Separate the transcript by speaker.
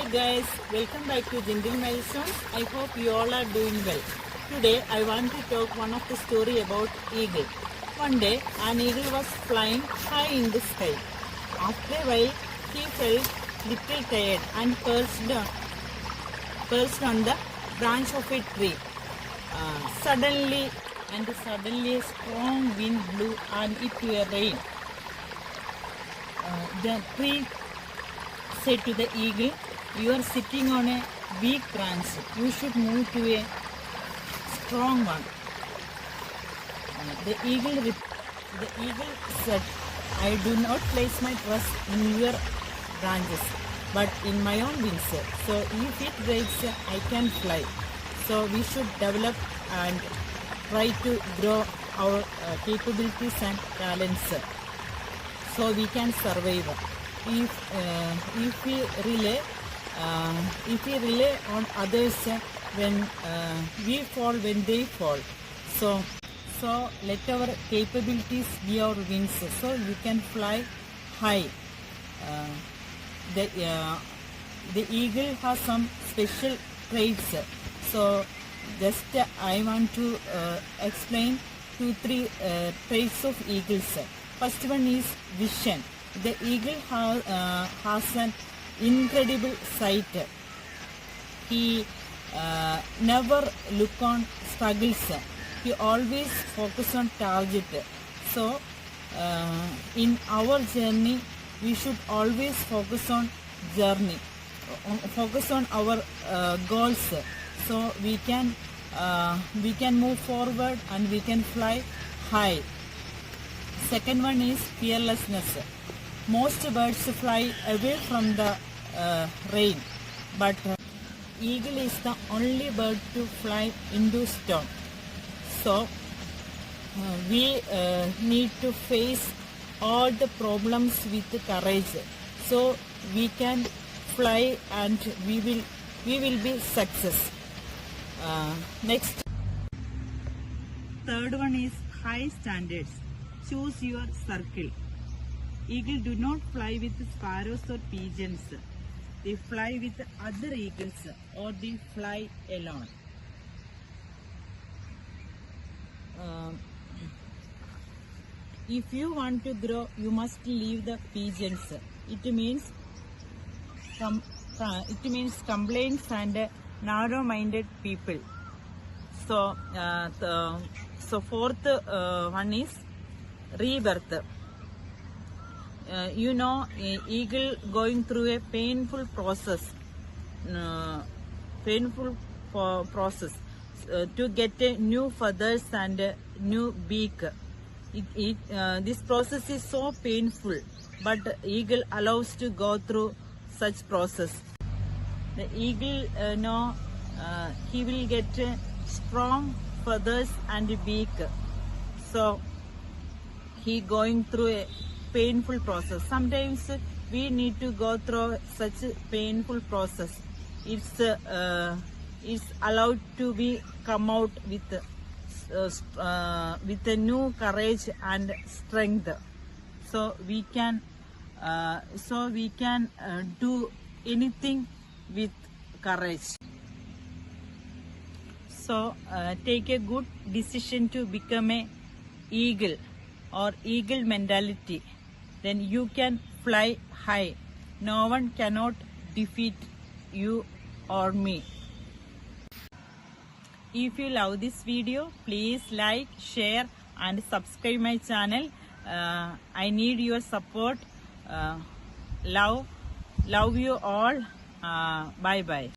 Speaker 1: Hi guys, welcome back to Gentle Milestones. I hope you all are doing well. Today I want to talk one of the story about eagle. One day an eagle was flying high in the sky. After a while he felt little tired and perched on the branch of a tree. Suddenly a strong wind blew and it were rain. The tree said to the eagle, "You are sitting on a weak branch. You should move to a strong one." The eagle said, "I do not place my trust in your branches, but in my own wings. So if it breaks, I can fly. So we should develop and try to grow our capabilities and talents, so we can survive. If we rely on others, when we fall, when they fall, so let our capabilities be our wings, so you can fly high." The eagle has some special traits, so just I want to explain 2-3 traits of eagles. First one is vision. The eagle has an incredible sight. He never look on struggles. He always focus on target. So in our journey, we should always focus on our goals. So we can move forward and we can fly high. Second one is fearlessness. Most birds fly away from the rain, but eagle is the only bird to fly into storm. So we need to face all the problems with courage, so we can fly and we will be success. Next, third one is high standards. Choose your circle. Eagle do not fly with sparrows or pigeons. They fly with other eagles or they fly alone. If you want to grow, you must leave the pigeons. It means complaints and narrow-minded people. So fourth one is rebirth. Eagle going through a painful process to get a new feathers and a new beak. This process is so painful, but eagle allows to go through such process. The eagle he will get strong feathers and beak. So he going through a painful process. Sometimes we need to go through such a painful process. It's allowed to be come out with a new courage and strength. So we can do anything with courage. So take a good decision to become a eagle or eagle mentality. Then you can fly high. No one cannot defeat you or me. If you love this video, please like, share and subscribe my channel. I need your support. Love you all. Bye bye.